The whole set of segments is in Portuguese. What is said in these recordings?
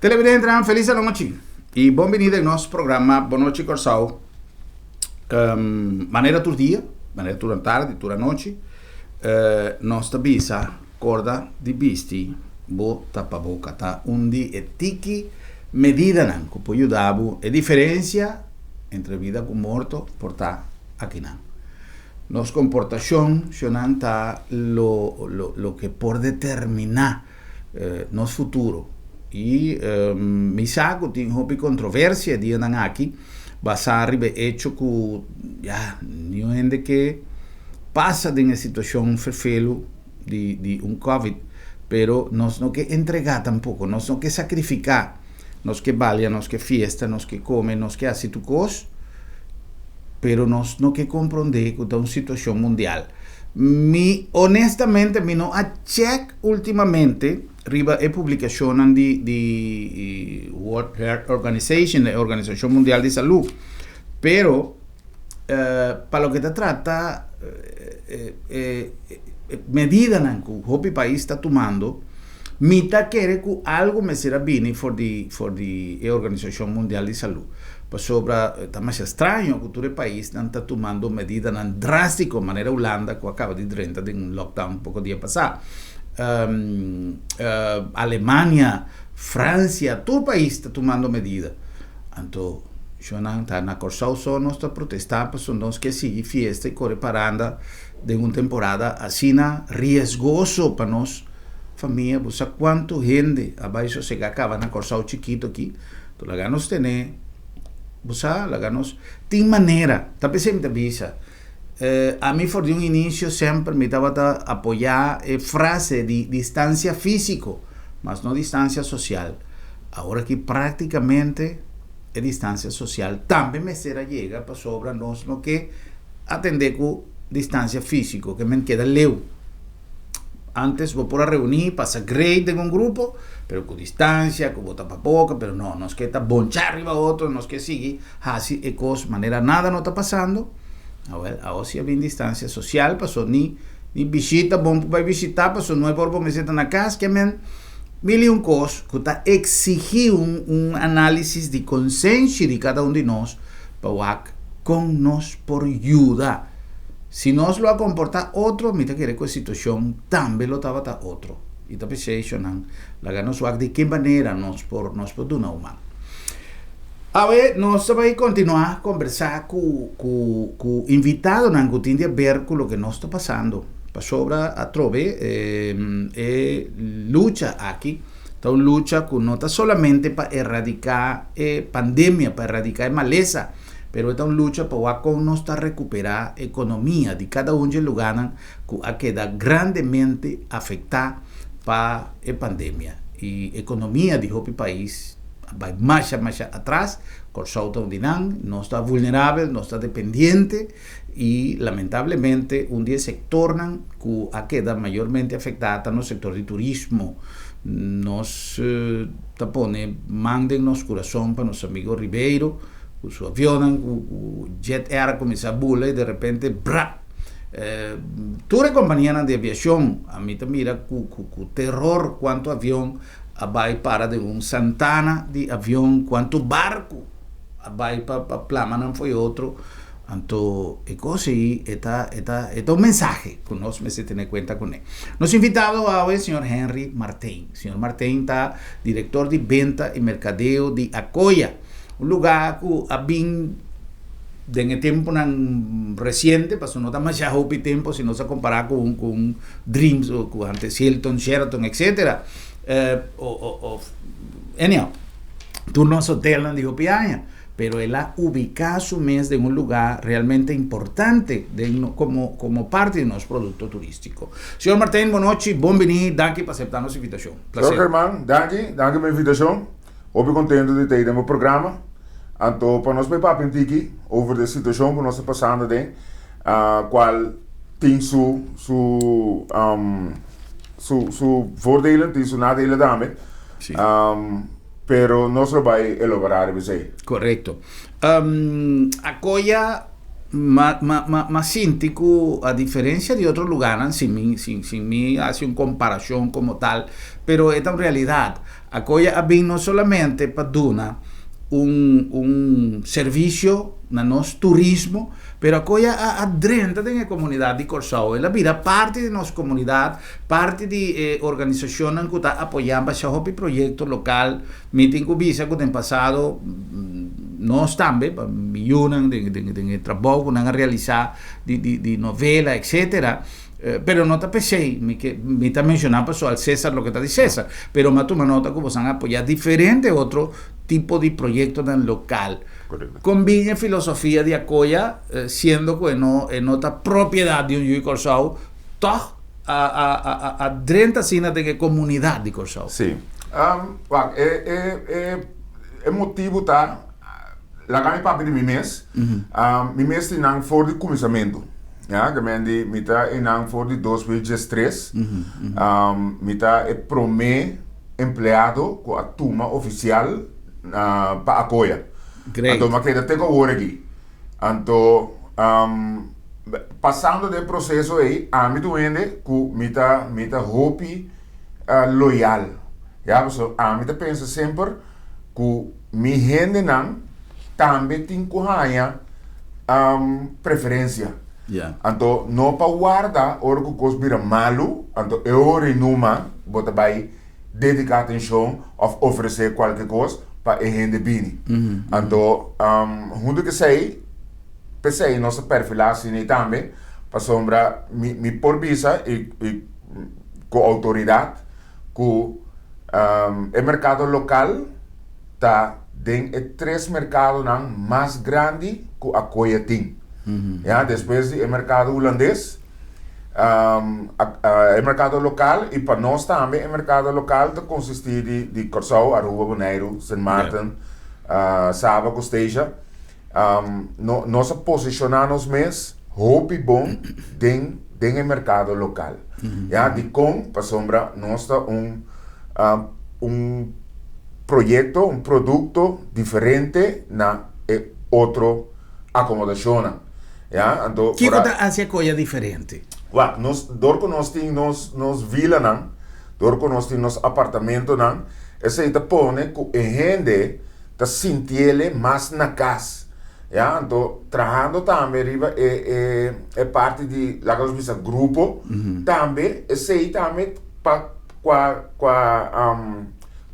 Televidente, feliz noite e bem-vindo ao nosso programa Boa Noite Corsal. Maneira do dia, maneira durante a tarde, durante a noite, nós tabisa corda de bisti, bo tapa-boca, tá? Onde é tiki medida não, que pode ajudar a diferença entre vida e morto, portar aqui não. Nossa comportação, não tá lo que por determinar nosso futuro. E mi sa che tem hobby controversia di aqui basare be hecho que não gente que passa de uma situação ferfelo de COVID, pero nós não que entregar tampouco, nós não que sacrificar, nós que balha, nós que fiesta, nós que come, nós que hace tu cos, pero nós não que compreender que é uma situação mundial. Honestamente, mi não a check ultimamente riba e publicação de World Health Organization, a Organização Mundial de Saúde, pero para lo que te trata medida que o país está tomando, mita quer que algo me será bem for the Organização Mundial de Saúde. Pues está mais estranho que todo o país não está tomando medidas drásticas, de maneira Holanda, que acaba de entrar em um lockdown pouco dia passado. Alemanha, França, todo o país está tomando medidas. Então, não está na Corsal só, nós estamos protestando, pues nós que seguir fiesta e correr paranda de uma temporada assim, riesgoso para nós, família. Você quanto gente abaixo se acaba na Corsal chiquito aqui, então lá nós temos. Tem maneira, está pensando visa. A mim, por de um início, sempre me estava a apoiar a frase de distância física, mas não distância social. Agora que praticamente a distância social também me será chega para sobre nós, no que atender com distância física, que me queda leu. Antes vou por reunir, passa great em um grupo, pero com distância, com botar para boca, pero não, nós que está bonchar arriba outro, nós que seguir, assim, e coisa, maneira nada não está passando. Agora se havia distância social, passou nem visita, bom para visitar, passou não é por me sentar na casa, que men mil coisa que está exigir análise de consciência de cada de nós, para com nós por ajuda. Se nós lo comportar outro, mita que a situação também lo estava a outro. E também se não, lá nos de que maneira nós por donar humano. Agora, nós vamos continuar a conversar com o invitado, não que tem a ver com o que nós está passando. Para sobre a trove, luta aqui, então luta que não está somente para erradicar a pandemia, para erradicar a maleza, pero é uma luta para como nós está recuperar a economia de cada de lugares que a queda grandemente afetada para a pandemia. E a economia de o país vai mais atrás, Corsal onde não está vulnerável, não está dependente e, lamentavelmente, dia se tornam que a queda maiormente afetada no setor de turismo. Nós mandem nosso coração para nosso amigo Ribeiro, o seu avião, o Jet Air começa a bular e de repente, toda a companhia de aviação, a mim mira com terror quanto avião vai para de Santana de avião, quanto barco vai para Plama, não foi outro. Então, é coisa aí, é um mensagem que nós temos que ter em conta com ele. Nosso invitado é o Sr. Henry Martin. O Sr. Martin está diretor de venda e mercadeo de Acoya, um lugar que ha bem de tempo recente, passou não está mais já houve tempo se nós a comparar com Dreams ou com antes Hilton, Sheraton, etc. Anyhow, tu nosso hotel não digo pianha, pero ela ubica su mês em lugar realmente importante como parte de nosso produto turístico. Senhor Martin, boa noite, bem-vindo, danke por aceitar nossa invitação. Prazer. Herman, danke pela invitação. Estou contente de ter no programa. Então, para nós papo aqui over a situação que nós estamos passando, qual tem su voordelen, tem su nadelen também. Pero nós vamos elaborar isso aí. Correto. Acoya Mas sinto que, a diferencia de otros lugares, sin mí hace una comparación como tal, pero esta en realidad, acoya no solamente para dar un servicio na nos turismo, pero acoya a dentro de la comunidad de Corsao. La vida parte de nuestra comunidad, parte de organizaciones que están apoyando ese proyecto local, meeting que visa que en pasado nós também, milhões de trabalho que nós realizar de novela, etc. Pero não está pensei, me está mencionando só al César lo que está de César, pero me toma nota que você apoiar diferente outro tipo de proyecto en local. Correcto. Combina filosofía de acoya, siendo que no en otra propiedad de un Yui Corsao, toch a 30 sinas de comunidad de Corsao. Sim. É motivo tá lá ganha papo de mês. Mês tem não for de começamento. Ja, que mendi mita não for de 2013. Mita é prome empleado com a turma oficial para apoia. Great. Então, mas que ainda tem que ouvir aqui. Então, passando do processo aí, a mim doende que mita hope loyal. Ja, so a mim pensa sempre que mi gente não também tem que ganhar preferência. Yeah. Então, não para guardar hora que coisa vira malo, então eu ore numa, bota vai dedicar atenção ou oferecer qualquer coisa para a gente bem. Então, onde que sei, pensei nossa perfilagem também, para sombra me por visa e com autoridade que o mercado local tá dentro de 3 mercados mais grandes que a Coia tem. Ja, depois o mercado holandês, o mercado local e para nós também o mercado local que consiste de Corsao, Aruba, Bonaire, Sint Maarten, Saba, Costeja. Nós posicionamos mesmo hope bom dentro do mercado local. Ja, de com para sombra nós tá projeto, produto diferente na outro acomodação. Ja, então, que coisa hace coisa diferente? Door que nós temos nos vila não, door que nós temos nos apartamento não, esse aí tá põe que a gente tá sentindo mais na casa. Ja, então trabalhando também riba é parte de lá que nós grupo, também esse aí também com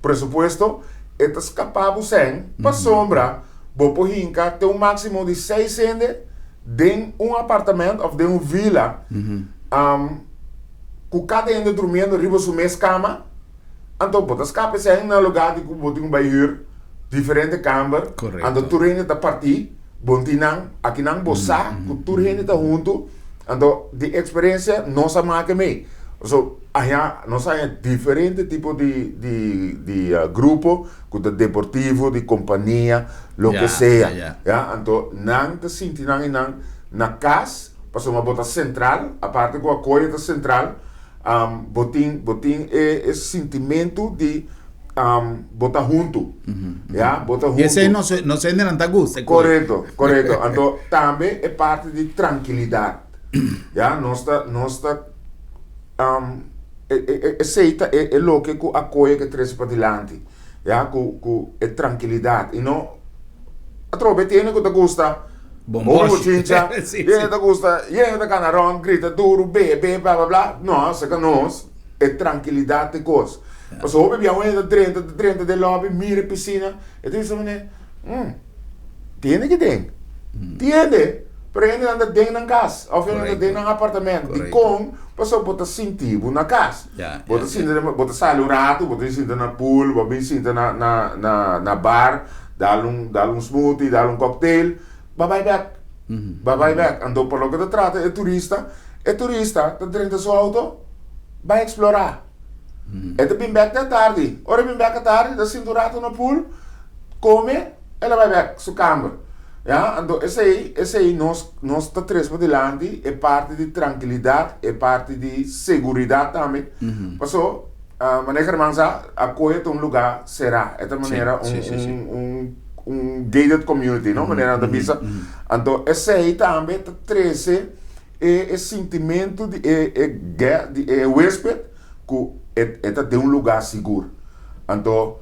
presupuesto é capaz sem para sombra, vou por hinca tem um máximo de 6 gente dentro apartamento ou dentro vila, com cada gente dormindo riba sua mesma cama, então pode escapar sem no lugar de que botem um banheiro diferente cama, então tu gente da partir, bontinang aqui não bossa, que tu gente da junto, então de experiência nossa marca me, so nós temos diferente tipo de grupo, com de deportivo, de companhia, lo que seja. Então, não te senti na casa, passou uma bota central, a parte com a coisa da central, botin esse sentimento de botar junto. Botar junto. E esse não se não tá gosto. Correto. Então, também é parte de tranquilidade. Nós tá aceita é lo que acolhe que traz para diante, com tranquilidade e não a tropa tem que te gusta bomboche, chincha, te gusta, te canarão, grita duro, bebe, blá blá blá, não, se que nós é tranquilidade de coisa. Mas o homem viu dentro de lobby, mira piscina, e diz mané, tiene que tem, pero ele anda dentro da casa, ou ele anda dentro do apartamento, e com passou bota sentir na casa, bota sair o rato, bota sentir na pool, bota sentir na bar, dá um smoothie, dá um cocktail, vai back, então por lo que te trata é turista, tá dentro da sua auto, vai explorar, é de bem back da tarde, ora bem back da tarde, dá sentir o rato na pool, come, ela vai back sua cama. Então esse aí nós tá três para diante, é parte de tranquilidade, é parte de segurança também. Passou, maneira mansa, a coisa de lugar será, de maneira gated community, não? Maneira da bisa. Então, esse aí também traz esse sentimento de hóspede que é de um lugar seguro. Então,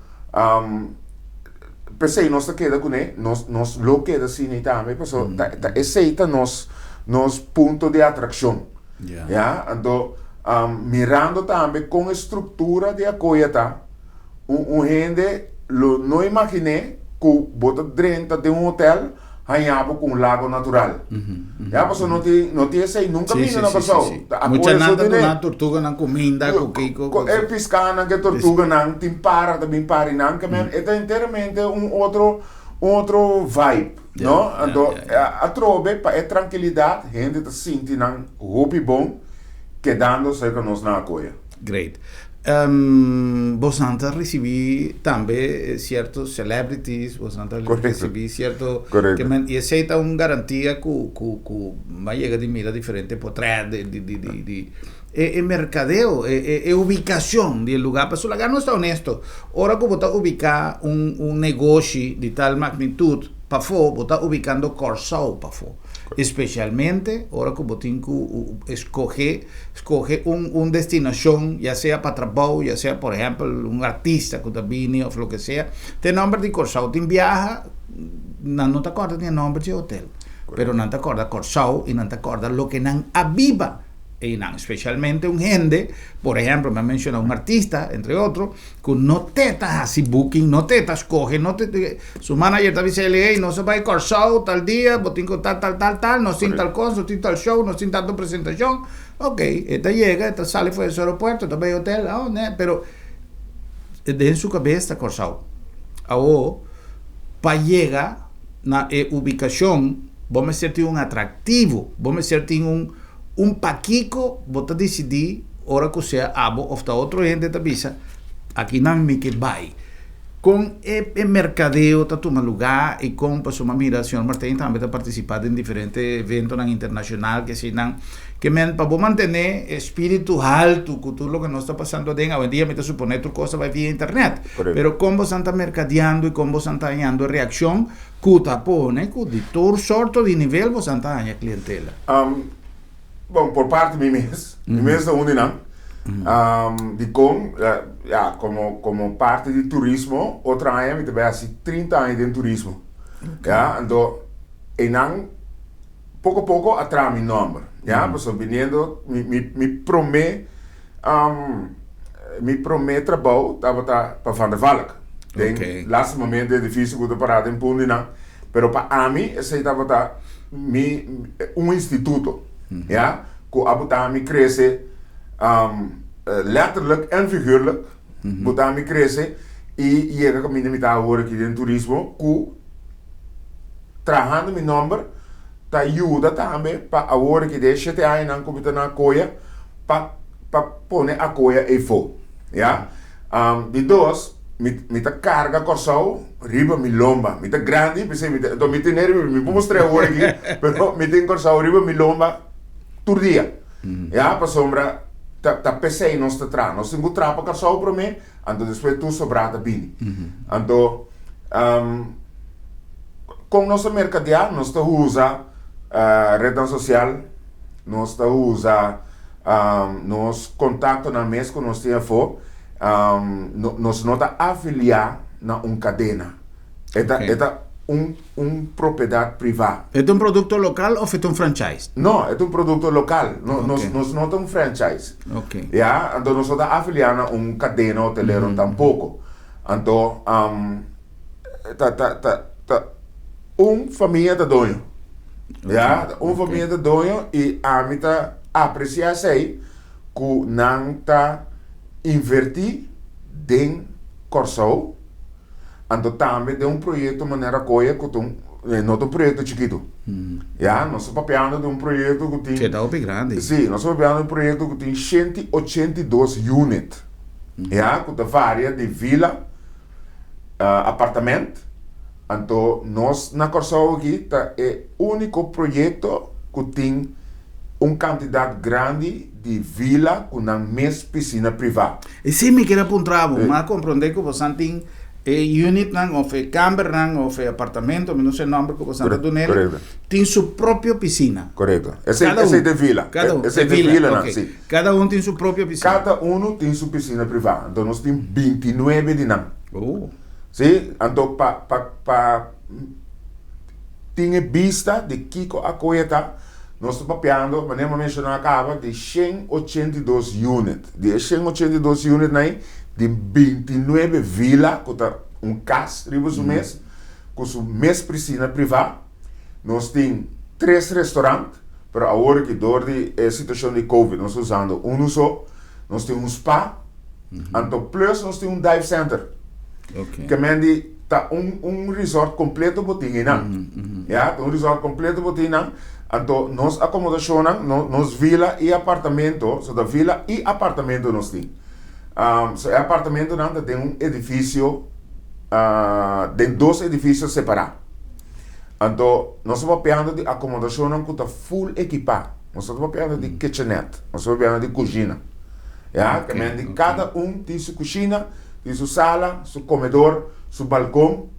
pensei, nós queda com ele, nós lo queda assim também, pessoal, esse aí é nosso ponto de atração. Yeah? Então, mirando também com a estrutura de acolhida, gente não imaginei que bota dentro de um hotel ganhava com um lago natural. A pessoa não tinha esse nunca vindo na pessoa. Muita nada na tortuga na comida, com é piscana que tortuga não tem para também para não que é inteiramente outro vibe, não? Então a trobe é tranquilidade, gente tá sentindo um hobby bom, quedando cerca nós na acolha. Great. Bosanta recebi também certos celebrities, Bosanta recebi certo e aceita uma garantia que vai chegar de mira diferente por trás de mercadeo, ubicação do lugar. Mas o lugar não está honesto. Ora que você ubicar negócio de tal magnitude para fora, você está ubicando Corsau para fora. Especialmente ahora como tengo escoge un destinación, ya sea para trabajo, ya sea por ejemplo un artista que viene o lo que sea, te nombre de Corsau, te viaja, no te acuerdas ni el nombre de hotel, pero no te acuerdas Corsau y no te acuerdas lo que nan aviva. Especialmente un gente, por ejemplo, me menciona un artista, entre otros, que no te estás así booking, no te estás coge, su manager te dice, hey, no se va a ir Corsau tal día, botín con tal, no sin tal cosa, no sin tal show, no sin tanta presentación. Ok, esta llega, esta sale fuera de su aeropuerto, esta va a hotel, pero en su cabeza Corsau. Ahora, para llegar a ubicación, vamos a sentir un atractivo, vamos a sentir un paquico, vos decidir, ahora que sea abo, o otro gente te avisa, aquí no me que vai. Com o mercadeo está tomando lugar e com pessoa mira, o senhor Martin também está participando em diferentes eventos internacionais que se não que para manter espírito alto com tudo o que nós está passando dentro. Hoje em dia me está supondo que coisa vai via internet, mas como você está mercadeando e como você está ganhando reação, que está pone que de todo sorte de nível você está ganhando clientela. Bom, por parte de mim mesmo onde não. De como parte de turismo, outra ano eu tive assim 30 anos de turismo. Então, e não pouco a pouco atrás meu nome. Pessoal vindo me promete trabalho para Van der Valk. Tem last momento é difícil que eu parar em Pundi não, pero para mim esse estava instituto. Que a me cresce letterlijk en figuurlijk, a me cresce e chega com minha metade agora aqui em turismo, que trabalhando meu nome, tá ajuda também para agora que deixa te aí não como na coia para pôr a coia e fogo, de dois me tá carga Corsau riba mi lomba, me tá grande, pensei então me tem me vou mostrar agora aqui, pero me tem Corsau riba mi lomba todo dia. Para sombra, tá pensei nós tá atrás, nós temos trapa Corsau para mim, então depois tu sobrata bem. Então, com nossa mercadeia, nós tá usa rede social, nós tá usa nos contato na mesa que nós temos fora, nós não tá afiliar na cadena. Propriedade privada. É um produto local ou é um franchise? Não, é um produto local. Nós não é um franchise. Então, nós estamos afiliando a cadena hoteleira tampouco. Então, família de dono. Família de dono e a mim está apreciando aí que não está invertir em Corsau. Então também de projeto de maneira coia que não é um projeto chiquito. Nós estamos papeando de projeto que tem... Que é bem grande. Sim, nós estamos papeando de projeto que tem 182 units. Que varia de vila, apartamento. Então, nós na Corsau aqui é o único projeto que tem uma quantidade grande de vila com a mesma piscina privada. E sim, me quero apontar, mas compreender que você tem unit nan, of camper nan, of apartamento, no sé el nombre como Santa Dunel, correcto. tiene su propia piscina. Correcto. Ese Cada es uno. de vila. Cada uno. Ese es de vila, Ok. sí. Cada uno tiene su propia piscina. Cada uno tiene su piscina privada. Entonces, nós temos 29 de nan. Sí, então tinha vista de Kiko a Coeta, nós estamos papeando, mas nem mencionar acaba, de 182 units. De 182 units, né, de 29 vilas, com casa, ribos mês, com sua mês piscina privada. Nós temos 3 restaurantes, para agora que door de situação de Covid, nós usando um só. Nós temos um spa, então plus nós temos um dive center. Okay. Que mendi tá resort completo botinha, ja, um resort completo botinha. Então nós acomodação, nós vila e apartamento, so da vila e apartamento nós tem. So apartamento não tem edifício, tem 2 edifícios separados. Então nós estamos pegando de acomodação que está full equipada. Nós estamos pegando de kitchenette, nós estamos pegando de cozinha. Ja, que mendi cada tem sua cozinha, tem sua sala, seu comedor, seu balcão,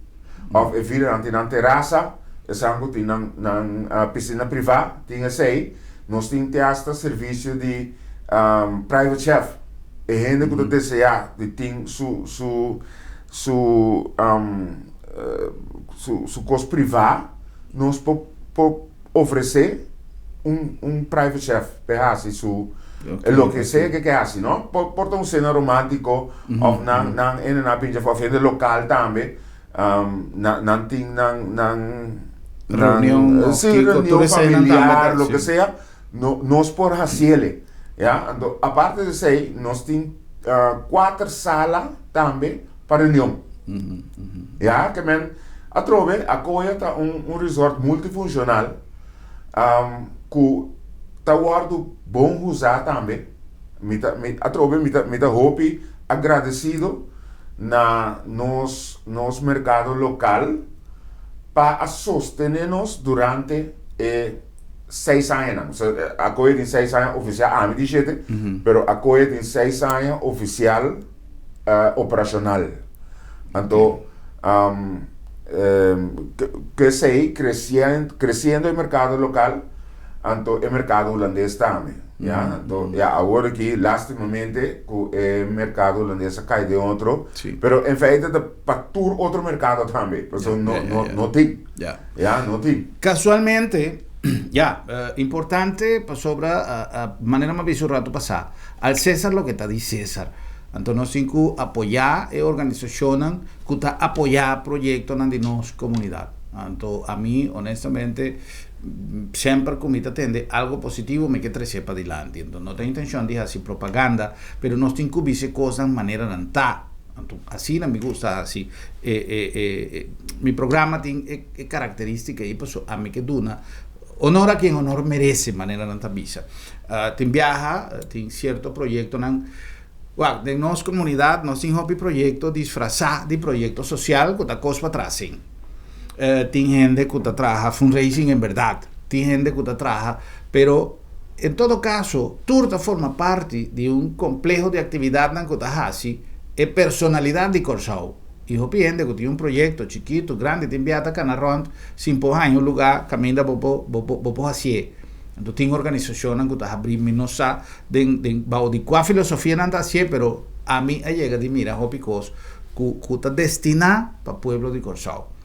ou evidente na terraça, exango tem na piscina privada, tem esse, nós temos até serviço de private chef. E gente que deseja de tem su coisa privada, nós podemos oferecer private chef, para su lo que sea que hace, ¿no? Por un cena romántico, o en una pinche de local también, reunión, sí, reunión familiar, lo que sea, nos por hacerle, ¿ya? Aparte de eso, nos tenemos 4 salas también para reunión, ¿ya? Que men atrove acoge un resort multifuncional, que tá guardo bom usar também. Mita hopi agradecido na nos mercado local para sostenernos durante 6 anos. A coisa em 6 anos oficial, a mim dizer, pero a coisa em 6 anos oficial operacional. Então, que sei crescendo o mercado local. Anto el mercado holandés también, ¿ya? Ya ahora aquí, lastimamente, el mercado holandés cae de otro, sí. Pero en feite, para otro mercado también, pues no tiene, ya, no tiene. Casualmente, importante, sobre manera más visto rato pasar, al César lo que está di César, entonces nos apoyar organizaciones que está apoyar proyectos en nuestra comunidad. Entonces, a mí, honestamente, sempre comita tende algo positivo me que trece para adelante. Entonces, no tengo intención de hacer propaganda, pero no tengo que hacer cosas de manera nanta. Así no me gusta así. Mi programa tiene características y pues a mí que duna honor a quien honor merece de manera nanta visa. Tiene viaja, tiene cierto proyecto de nuestra comunidad, nos tiene hobby proyecto disfrazado de proyecto social que está cosa para atrás. Tem gente que trabaja fundraising en verdad, tem gente que trabaja, pero en todo caso, turta forma parte de un complejo de actividad que está así, es personalidad de Corsao. Y yo pienso que tiene un proyecto chiquito, grande, te envía a Canarrond, 5 años, un lugar, camina, bopo así. Entonces, tiene organizaciones que están abriendo, no sé, de cuál filosofía no está así, pero a mí llega de mira, hopicos, que está destinada para el pueblo de Corsao.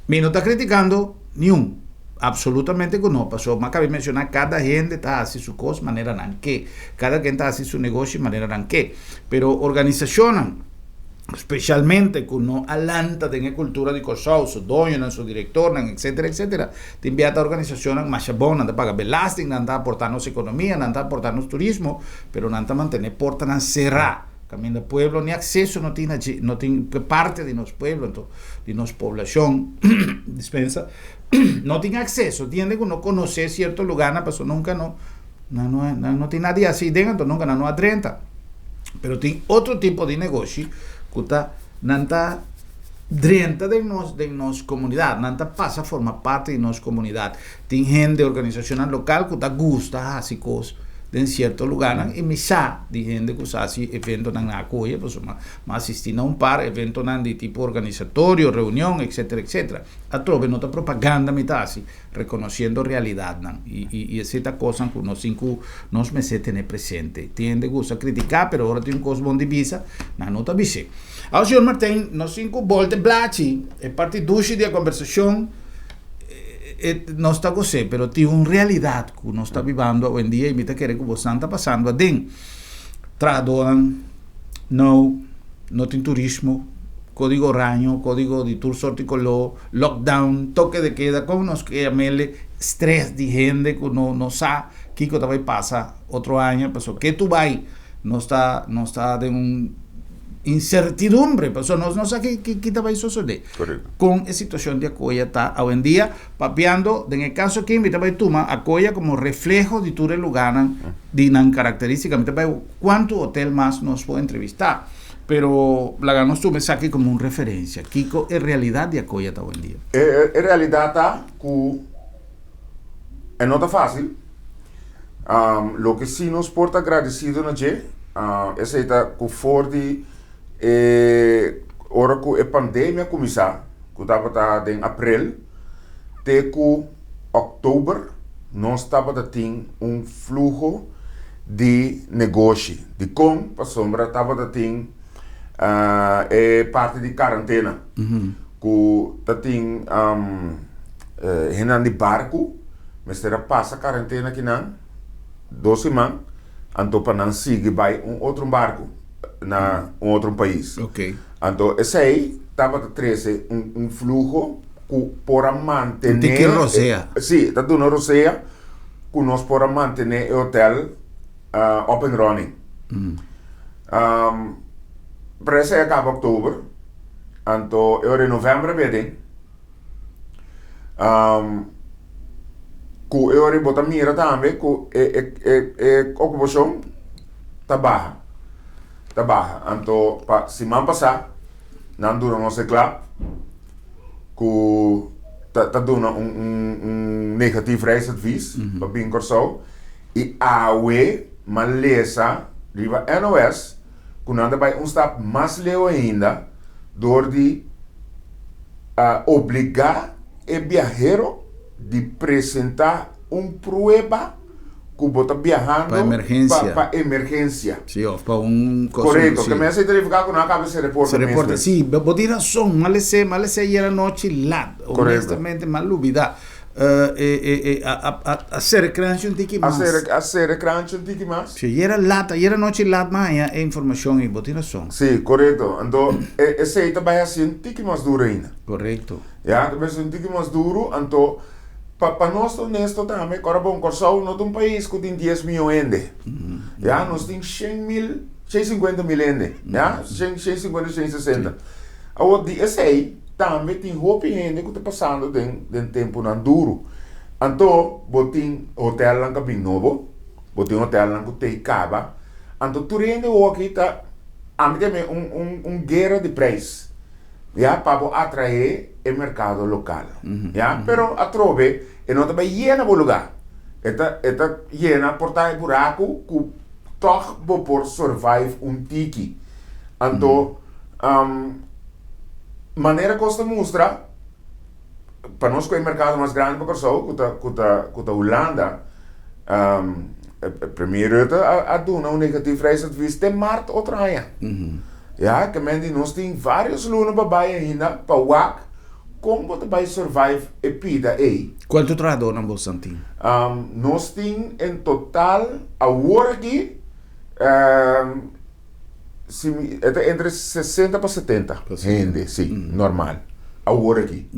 Me no está criticando ni un, absolutamente que no pasó. Me acabé de mencionar, cada gente está haciendo su cosa de manera ranque, cada quien está haciendo su negocio de manera ranque, pero organizaciones, especialmente que no alanta de la cultura de Corsao, su dueño, su director, etcétera, te envía a organizaciones más buenas, de pagar belasting, de aportarnos economía, de aportarnos turismo, pero de mantener portas cerradas. Camino del pueblo, ni acceso no tiene parte de nuestro pueblo, de nuestra población, dispensa, no tiene acceso, tiene que no conocer cierto lugar, pero nunca no tiene nadie así dentro, nunca no adrenta. Pero tiene otro tipo de negocio que está dentro de nuestra comunidad, nanta pasa a formar parte de nuestra comunidad. Tiene gente, organizaciones local que está gusta así cosas. en cierto lugar y misa de gente que usa así evento en la coya pues más asistir a un par evento de tipo organizatorio reunión etcétera etcétera a través de otra propaganda mitad así reconociendo realidad y esa cosa que unos cinco nos meses tener presente tiende gusta criticar pero ahora tiene un cos bon divisa na nota vice ahora señor Martín nos cinco volte blachi es parte dushi de la conversación non sta così, però ti un realidad que uno sta vivendo hoy en día y mi te quiere que vos está pasando adin tradoan no tem turismo código raño código di tour sorticolò lockdown toque de queda como nos que mele stress di gente que no sa qué cosa va a pasar otro año pasó que tú vai no está de un incertidumbre, pues no sé qué te va a suceder. Correcto. Con la situación de Acoya está hoy en día papeando, en el caso que invita a Tuma, Acoya como reflejo de tu lugar, de una característica, ¿cuánto hotel más nos puede entrevistar? Pero la ganos tú me saque como una referencia. Kiko, es realidad de Acoya está hoy en día. En realidad está que no está fácil. Lo que sí nos porta agradecido no es esta que for de ora que a pandemia começar, que estava em abril, até que outubro, nós estava tendo fluxo de negócio, de como a sombra estava tendo parte de quarentena, que tem de barco, mas era passa quarentena aqui não, 2 semanas, então para não seguir vai outro barco na outro país. Ok. Então, esse aí estava trazendo fluxo que para manter... Tem que roceia. Sim, está dando roceia que nós para manter o hotel up and running. Para esse acaba outubro. Então, eu em novembro veio. Que eu em botar mira também que a ocupação está baixa. Então, semana passada, não dura nosso club, que está dando negativo reisadvies, para bem corso, e a UE, malesa, riva NOS, que não vai stap mais leu ainda, door de obrigar o viajero de apresentar prueba que bota viajando para emergência. Sí, para un cosa. Correcto, sí. Que me hace verificar que no acaba ese reporte. Se reporta, sí, vos tienes razón, mal se ayer noche la, honestamente, mal olvidar. Hacer crunch un tiki más. Hacer crunch un tiki más. Sí, ayer noche lat más hay información y vos tienes razón. Sí, correcto. Entonces, ese va a ser un tiki más duro ainda. Correcto. Ya, va a ser un tiki más duro, entonces para nós honesto também, agora bom, Corsol não é um país que tem 10 mil ende, já, nós tem 150 mil ende, já, 150, 160. Agora, esse aí também tem roupa ende que está passando de tempo não duro. Então, tem hotel lá que é novo, tem hotel lá que tem caba, então tu rende aqui está, a mim também guerra de preço. Ya, para atraer el mercado local. Ya, pero a trove, no te va llena de lugar. Esta llena por tal buraco que toch por survive tiki. Então, maneira que se mostra, para nós que é o mercado mais grande para que a Holanda, primeiro a dona negativo reisadvies de markt outraia. Ja, que nós temos vários lunas para ainda para o WAC, como você vai survive e pida aí. Quanto trabalhador na Bolsantim? Nós temos em total, agora aqui, entre 60 para 70 gente, sim, normal. Agora aqui.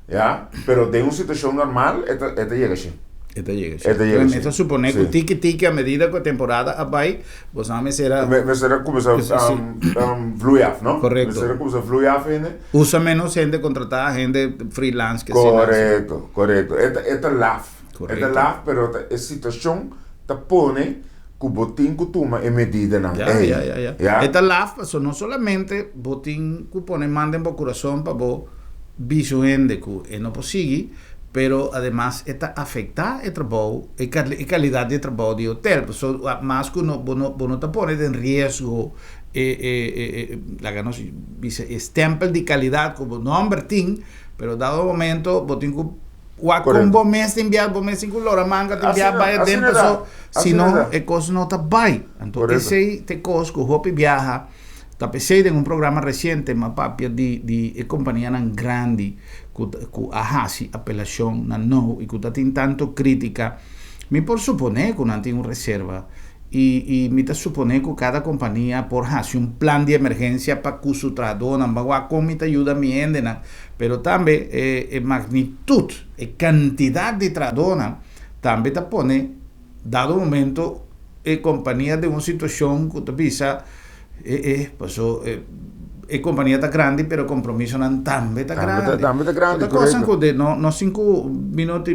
Já, pero de uma situação normal, esta chega assim. Esto supone que tiki a medida que a temporada vai, vos sabes será começar fluir, ¿no? Correcto. Começar fluir ainda. Usa menos gente contratada, gente freelance que correcto. Esta laugh, pero a situação te pone que botín que toma é medida não. Ya. Esta laugh, so no solamente botín que pone manda en corazón para vos visu gente que no posigue. pero además esta afecta el trabajo y calidad de trabajo de hotel. Pues, más que uno te pone en riesgo la que nos dice stempel de calidad como nombre ting, pero dado momento vos tengo con vos mes enviar vos mes sin color manga te enviar vaya dentro si no el costo no está by entonces ese te costo hopi viaja tapecei en un programa reciente ma papia di compañía tan grande que ahasi apelación na no y que tem tanto crítica mi por suponer que no tiene una reserva y me supone que cada compañía por hacer un plan de emergencia para que su tradona va con mi ayuda mi endena pero también magnitud cantidad de tradona también te pone dado momento compañía de una situación que te pisa pasó compañía está grande pero compromiso no también está grande otra cosa que no 5 minutos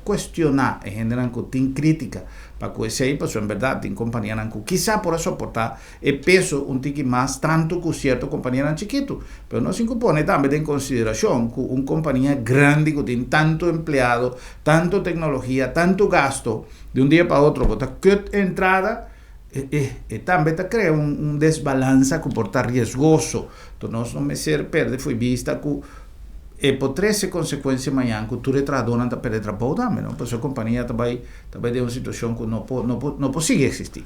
cuestionar en general que tiene crítica para que ese pasó en verdad en compañía que quizá por eso aportar el peso un tiki más tanto que cierto compañía chiquito pero no se pone también en consideración que una compañía grande que tiene tanto empleado tanto tecnología tanto gasto de un día para otro botar que entrada también te crea un desbalance que porta riesgoso entonces no me ser perde fue vista que por 13 consecuencias mañana que tú retradona te perde trabajo también ¿no? Pues la compañía también de una situación que no puede existir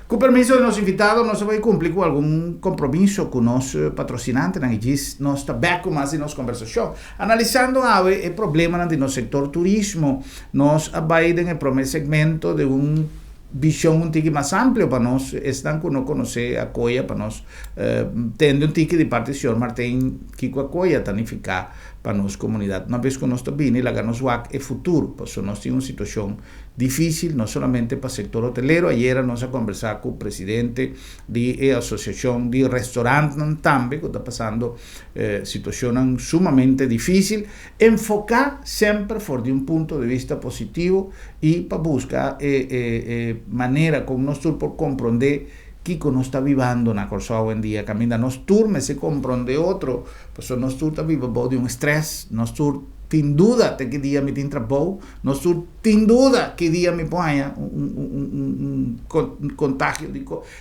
con permiso de los invitados no se va a cumplir con algún compromiso con los patrocinantes no está back más en las conversaciones analizando el problema del sector turismo nos va a ir en el primer segmento de un visión un tique más amplio para nos están que no conoce a Coya para nos tende un tique de parte del señor Martín Kiko a Coya tanificar para nos comunidad una vez que nos viene la ganos WAC el futuro pues nos tiene una situación difícil no solamente para el sector hotelero ayer nos ha conversado con el presidente de la asociación de restaurantes también que está pasando situación sumamente difícil enfocar siempre por de un punto de vista positivo y para buscar manera con nosotros por comprender Kiko no está viviendo una cosa hoy en día, camina nosotros me se comprende otro, pues nosotros está viviendo de un estrés, nosotros sin duda que día me tiene trabajo, nosotros sin duda que día me pone un contagio,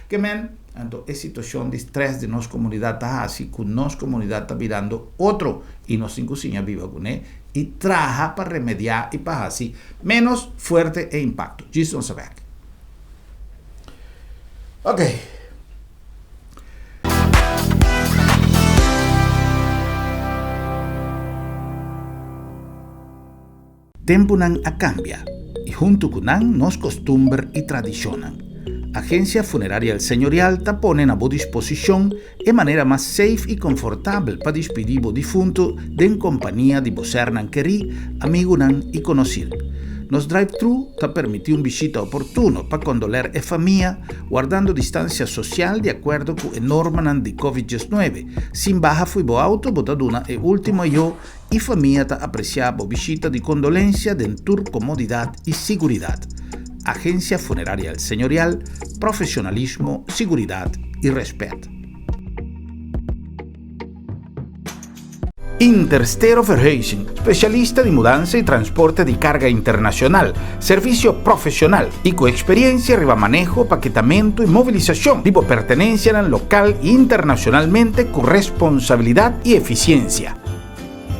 que entonces es situación de estrés de nuestra comunidad está así, que nuestra comunidad está mirando otro y nos sin cocina viva con él y trabaja para remediar y para así menos fuerte e impacto. Jason Sabac. Ok. Tempo nan a cambia y junto con nan nos costumbre y tradicionan. Agencia Funeraria El Señorial te pone a disposición de manera más safe y confortable para despedir o difunto en compañía de vocernan querí, amigo nan y conocido. Nos drive-thru te permite una visita oportuna para condoler a familia, guardando distancia social de acuerdo con la norma de COVID-19. Sin baja fui bo auto, botaduna e último yo y familia te apreciaba visita de condolencia de tour comodidad y seguridad. Agencia Funeraria El Señorial, profesionalismo, seguridad y respeto. Interstero Verhuizing, especialista de mudanza y transporte de carga internacional, servicio profesional y con experiencia arriba manejo, paquetamiento y movilización, tipo pertenencia en local e internacionalmente con responsabilidad y eficiencia.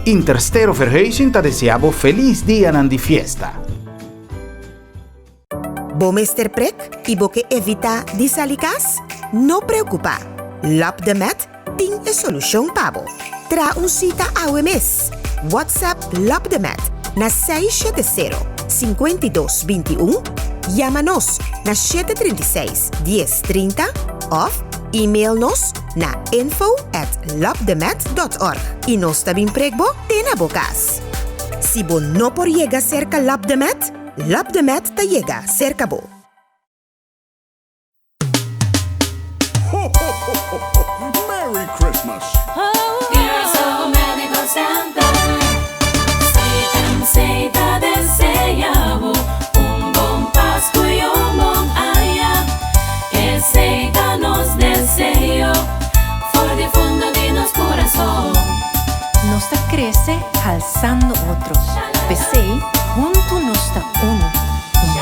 Interstero Verhuizing te deseamos feliz día de fiesta. Bomester prek y boque evita disalikas? No preocupa. Lap de Met tiene solución pabo. Tra un cita a OMS. WhatsApp Lap de Met na 670-5221. Llámanos na 736-1030 of e-mail-nos na info@lapdemet.org. Y nos tabing pregbo tena bokas. Si bo no por llega cerca Lap de Met te llega cerca bo. Merry Christmas. There are so many ghosts and say that deseamos un buen Pascua y un buen año. Ese nos deseo por de fondo de nuestro corazón. No se crece alzando otros, pensei, junto nos está uno.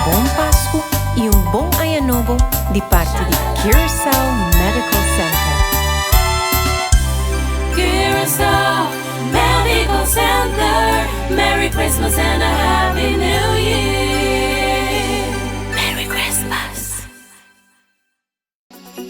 Bom Pasco e bom Ano Novo de parte de Curacao Medical Center. Curacao Medical Center. Merry Christmas and a Happy New Year. Merry Christmas.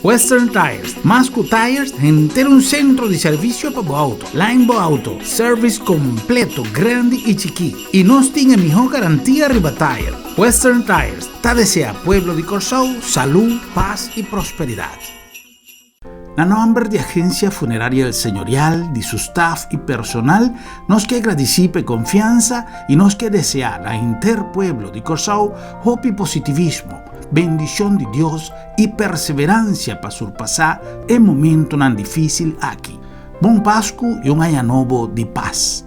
Western Tires, Masco Tires, entero un centro de servicio para auto. Line Bo Auto, service completo, grande y chiqui. Y nos tiene mejor garantía arriba tire. Western Tires, te desea pueblo de Corsao, salud, paz y prosperidad. A nombre de Agencia Funeraria El Señorial, de su staff y personal, nos que agradecipe confianza y nos que desea a interpueblo de Corsao, hope y positivismo, bendición de Dios y perseverancia para surpasar el momento tan difícil aquí. Bom Pascu y un año nuevo de paz.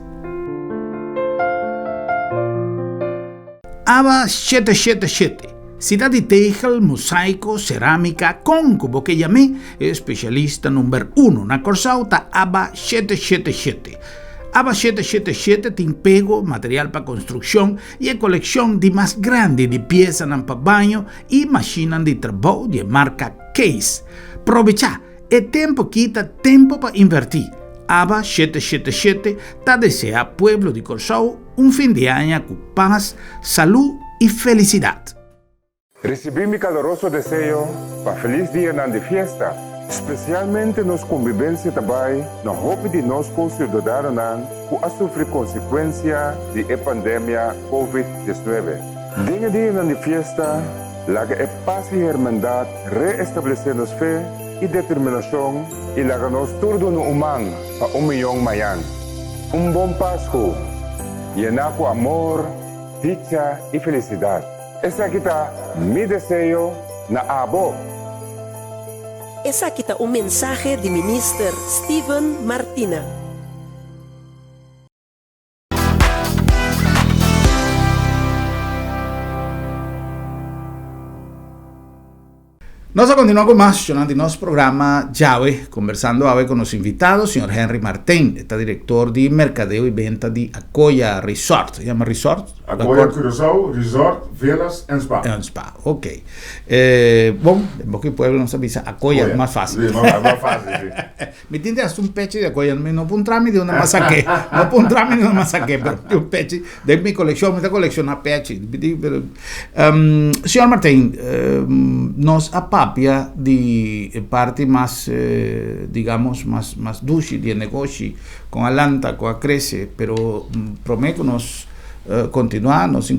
Aba 777. Cidad de Tejal, mosaico, cerámica, concubo que llamé, especialista número 1 na Corsao, ta Aba 777. Aba 777 tem pego, material para construcción y a colección de más grande de piezas para baño y máquinas de trabajo de marca Case. Aprovecha, el tiempo quita tiempo para invertir. Aba 777 ta desea pueblo de Corsao un fin de año con paz, salud y felicidad. Recibí mi caloroso deseo para feliz día de fiesta, especialmente nos convivencia também, na hope de nós concidadãos que a sofrer consequência da pandemia COVID-19. Dinge dia de fiesta, laga é paz e irmandade, reestabelecendo fé e determinação e laga nós tudo no humano para milhão mayan. Bom Pasco, llena com amor, dicha e felicidade. Essa aqui está mi deseo na abo. Essa aqui está o mensaje de Minister Steven Martina. Nos continuamos con más durante nuestro programa Yahweh, conversando hoy con los invitados, señor Henry Martín, está director de mercadeo y venta de Acoya Resort. ¿Se llama Resort? Acoya Curacao, Resort, Velas en Spa. En Spa, ok. Bueno, en Boca y Pueblo nos avisa Acoya, es más fácil. Sí, más fácil, sí. Me tiende hasta un peche de Acoya, no por un trámite de una masaque, no por un trámite de una masaque, pero un peche de mi colección, me colecciona peche. Señor Martín, nos apapia de parte más, digamos, más dulce de negocio con Alanta, con Crece, pero prometo nos continuar, nos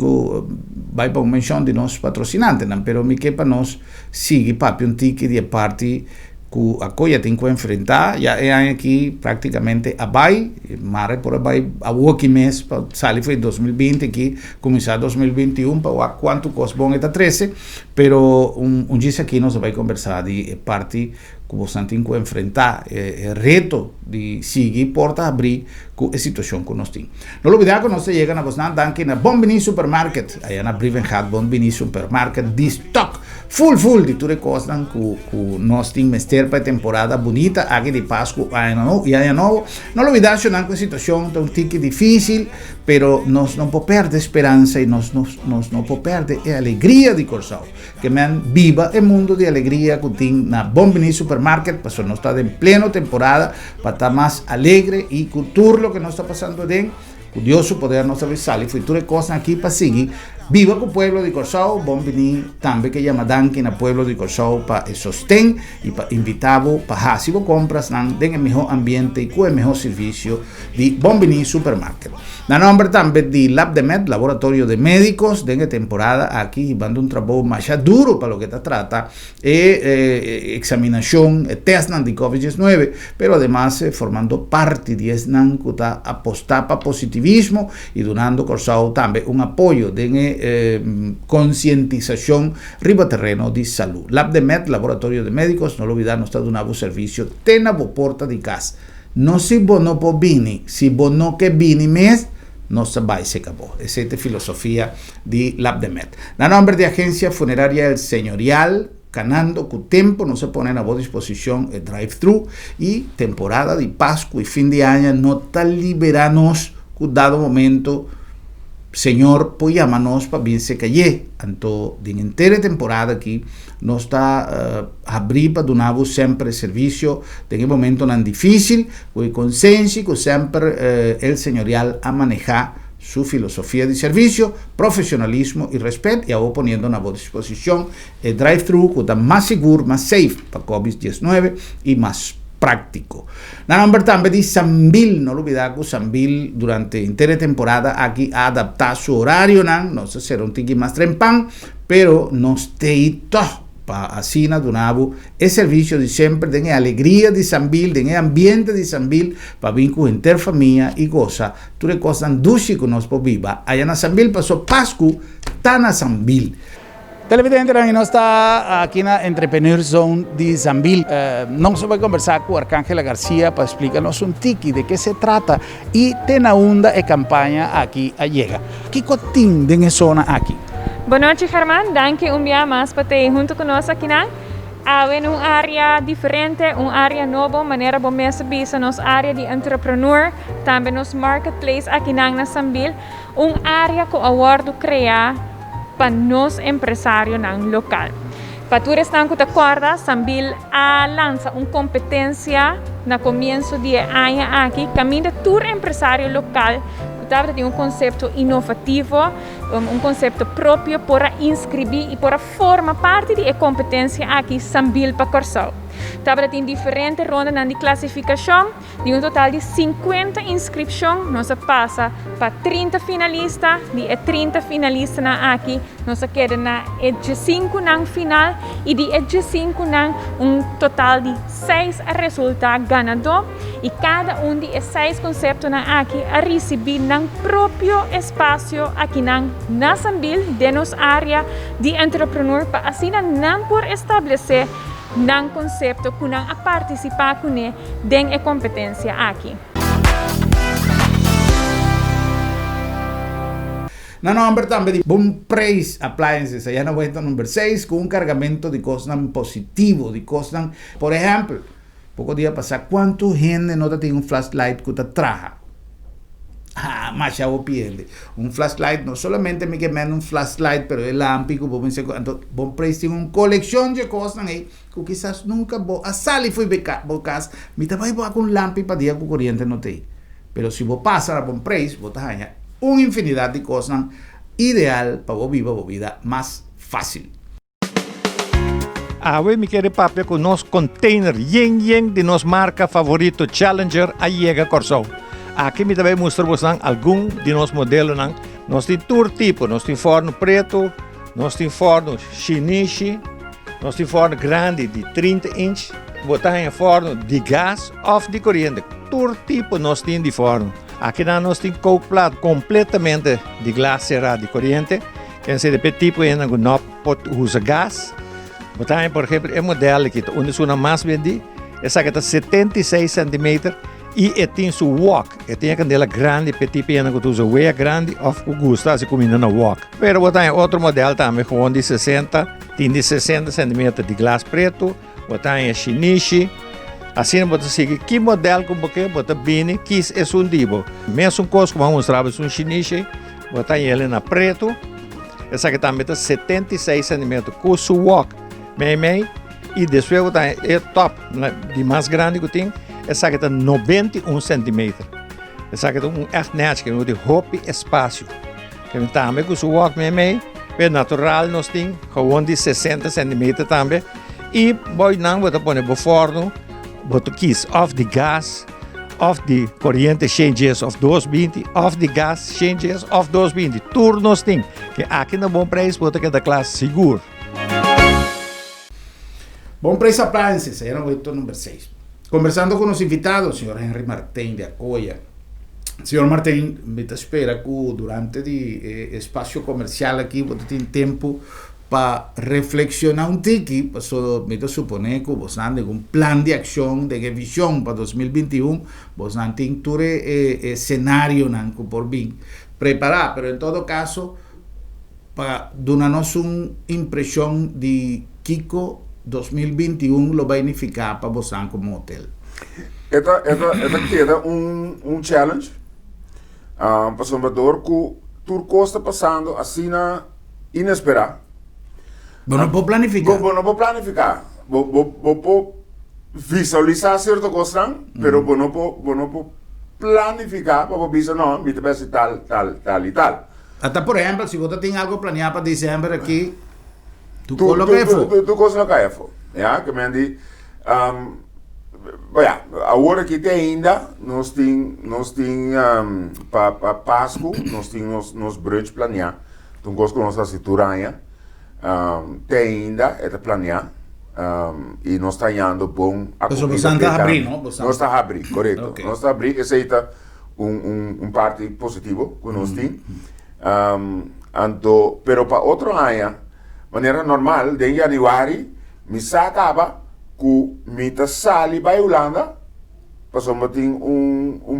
vai para una mención de nos patrocinantes, pero mi quepa nos sigue papi un ticket de parte que Acoya tem que enfrentar, já é aqui praticamente abai, mas por abai a outro mês, para sair foi 2020 aqui, começar 2021, para quanto custa bom está 13, pero dia aqui nós vai conversar de parte que você tem que enfrentar, reto de seguir porta abrir com a situação que nós temos. Não olvidar que nós chegamos a você aqui na Bombini Supermarket, aí na Brivenhat Bombini Supermarket, de stock full de tudo coisas que nós temos para a temporada bonita aqui de Páscoa e Ano Novo. Não olvidar que a situação é um tique difícil, pero nós não podemos perder esperança e nós não podemos perder a alegria de Corsao, que man viva o mundo de alegria que tem na Bombini Supermarket, para nós estar em plena temporada, para estar mais alegre e cultuar lo que nos está pasando dentro. Dios su poder nos avisar y futura cosa aquí para seguir. Viva con el pueblo de Corsao, bom venir también que llama Dunkin al pueblo de Corsao para el sostén y para invitarlo para hacer compras en el mejor ambiente y con el mejor servicio de Bom Venir Supermarket. En nombre también de LabDeMed, Laboratorio de Médicos, de temporada aquí llevando un trabajo más duro para lo que se trata, examinación, test de COVID-19, pero además formando parte de ESNAN que está apostar para positivismo y donando Corsao también un apoyo de concientización ribaterreno de salud. LabDeMed, Laboratorio de Médicos, no lo olvidar, nos está dando un servicio, tena porta de casa. No si bono po vini, si bono que vini mes, no se va y se acabó. Esa es la filosofía de LabDeMed. La nombre de Agencia Funeraria El Señorial, ganando que tiempo no se ponen a voz disposición el drive-thru y temporada de Pascua y fin de año no está liberanos que dado momento Senhor, põe-nos para vir se cair. Então, de inteira temporada aqui, nós está abrir para dar sempre serviço, em um momento não difícil, com consciência, que sempre o senhorial a manejar sua filosofia de serviço, profissionalismo e respeito, e eu ponendo na boa disposição o drive-thru, que está mais seguro, mais safe para COVID-19 e mais práctico. Na number também de Sambil, não olvidar que Sambil durante a inteira temporada aqui adaptar seu horário, não sei se será tique mais trempão, pero nós temos para assim do novo é serviço de sempre, tem a alegria de Sambil, tem o ambiente de Sambil para vir com a interfamília e coisa, tudo coisa doce que nós podemos viver. Aí na Sambil passou Páscoa, está na Sambil. Televidente, nós está aqui na Entrepreneur Zone de Sambil. Nós vamos conversar com Arcángela Garcia para explicar-nos tique de que se trata e tem na onda e campanha aqui a Llega. Que cotim de zona aqui? Boa noite, Germán. Danke dia mais para estar junto conosco aqui na em uma área diferente, uma área nova, maneira bom mesmo bisa nossa área de entrepreneur, também nosso marketplace aqui na Sambil, uma área que awardo criar para nós empresários local. Para tu restar com a corda, Sambil lança uma competência no começo de ano aqui, caminho de todo empresário local. Tem um conceito inovativo, um conceito próprio para inscrever e para formar parte da competência aqui Sambil para Corsol. Tem diferentes rondas de classificação, de um total de 50 inscrições, nós passa para 30 finalistas, de 30 finalistas aqui, nós queda na EG5 na final e de EG5 na total de 6 resultados ganadores e cada de 6 conceptos aqui a receber no próprio espaço aqui na Sambil, de nossa área de entrepreneur, para assim não por estabelecer um conceito que não a participar com ele dentro da competência aqui. Na número também de Bom Preço Appliances, aí não entra número 6, com um carregamento de costas positivo, de costas, por exemplo, pouco dia passado, quanto gente não tem flashlight que te traja? Mas ya pierde. Un flashlight no solamente me queman un flashlight, pero el lámpico, bom preço tem uma coleção de coisas aí que quizás nunca a sala foi bocas, me também vou com lámpico para dia com corrente não tem. Pero se vou passar a bom preço, vou ganhar uma infinidade de coisas ideal para vos viver a vida mais fácil. Hoy me quiere papel con nos container yen de nos marca favorito Challenger a Llega Corsol. Aqui me também mostramos algum de nossos modelos. Nós temos todo tipo, nós temos forno preto, nós temos forno shinichi, nós temos forno grande de 30 inch, botar em forno de gás ou de corrente. Todo tipo nós temos de forno. Aqui nós temos coke plate completamente de gás cerrado de corrente, que é de tipo ainda que não pode usar gás. Botar por exemplo, o modelo aqui, onde é mais vendido, essa aqui está 76 cm. E tem seu wok, tem a candela grande, petit pena que usa wea grande, ou que gosta se comendo na wok. Pero tem outro modelo também, com de 60, tem de 60 cm de glas preto, tem a shinichi. Assim você segue que modelo como você bota bem, que é um tipo. Mesmo coisa que vamos mostrar é um shinichi, tem ele na preto. Essa aqui também está 76 cm com seu wok, meio. E depois tem o top, de mais grande que tem. Essa aqui está 91 cm. Essa aqui é echt net, que é de hoop espaço. Que também com o wok meio, é natural nós temos, gewoon de 60 cm também. E boi não vou pôr no forno, vou quis of de gás, of de corrente changes of 220, of de gás changes of 220. Tudo nós temos, que aqui no Bom Preço vou ter da classe seguro. Bom Preço Appliances, aí não vou número 6. Conversando con los invitados, señor Henry Martín de Acoya. Señor Martín, me espera que durante el espacio comercial aquí, você tem tempo para reflexionar un tiki, me supone que vos han un plan de acción, de visión para 2021, vos han todo escenario por bien preparar, pero en todo caso, para darnos una impresión de Kiko 2021 lo va a significar para vos como hotel. Esta queda un challenge para Salvador que turco está passando assim na inesperado. Você não pode planificar. Você não pode planificar. Você pode visualizar certas coisas, mas você não pode planificar para você dizer, não, me vai ser tal e tal. Até, por exemplo, se você tem algo planeado para dezembro aqui, tu coloca isso. Tu coloca isso. Ja, que men die, agora que tem ainda, nós temos para Páscoa, nós temos nos brunch planeado. Então, coisa que nós assisturamos, tem ainda, é planeado. E nós estamos indo bom a comida. Você está abrindo, não? Nós estamos abrindo, correto. Okay. Nós estamos abrindo, esse é parte positivo que nós temos. Pero para outro ano, maneira normal, de januário, me acaba com me sali para a Holanda, passamos tem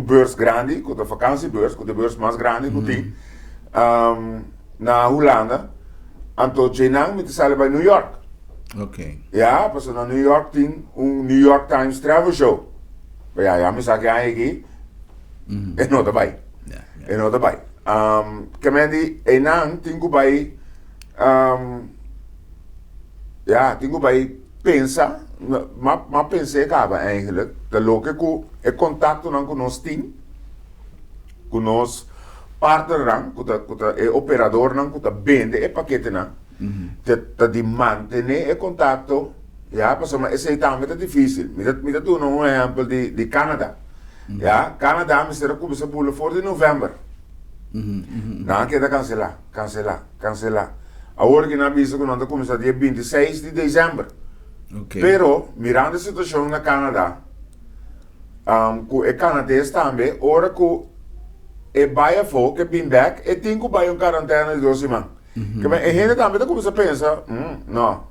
beurs grande, com a vakantiebeurs, com a beurs mais grande que tem, na Holanda, então Jenang me sali para New York. Ok. Ja, parce na New York tem New York Times Travel Show. Ja, me sabe aqui, é não daarbij. É não daarbij. Que men die enang tingu bij, tingu bij pensa, maar pensei acaba eigenlijk, de loke ku e contato nan con ons team, con nos partner nan, con e operador nan, con bende e pakkete nan, te di mantenere e contatto, ja, parce ma esse tambe te difficile. Mi dat doen un esempio di Canada. Ja, Canada mi será come se pulo for di november. Não queda cancelar. Agora que na visa que nós vamos começar dia 26 de dezembro. Okay. Pero, mirando a situação na Canadá, que é canadense também, ora que é baia for, que vem back, e tem que baia quarentena de 2 semanas. Que a gente também começa a pensar, não.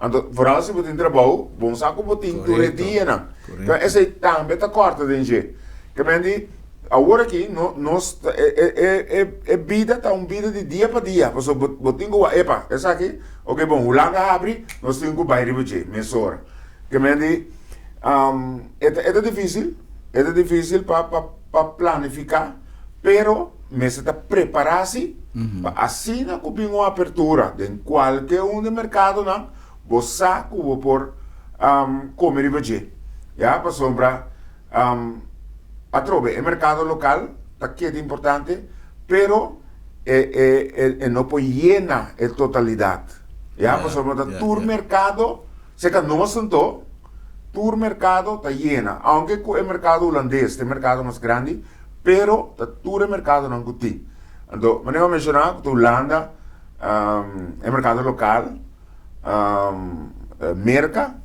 Então, vooral se você tem trabalho, bom saco você tem tudo dia, não. Que esse também está corta de jeito. Que a gente agora aqui, nós vida está vida de dia para dia. Você tem que essa aqui, ok, bom, o langa abre, nós temos que bair de mensura. Que me é difícil para planificar, pero me está preparar-se para assim na cupim uma abertura de qualquer mercado não, você pode por comer de já para sombra atrove, o mercado local aqui é importante, pero não pode llenar a totalidade. Já, por exemplo, todo mercado, se que não sentou, todo mercado está llena, aunque o mercado holandês é o mercado mais grande, pero todo mercado não tem. Então, eu vou mencionar que a Holanda é mercado local, Merca,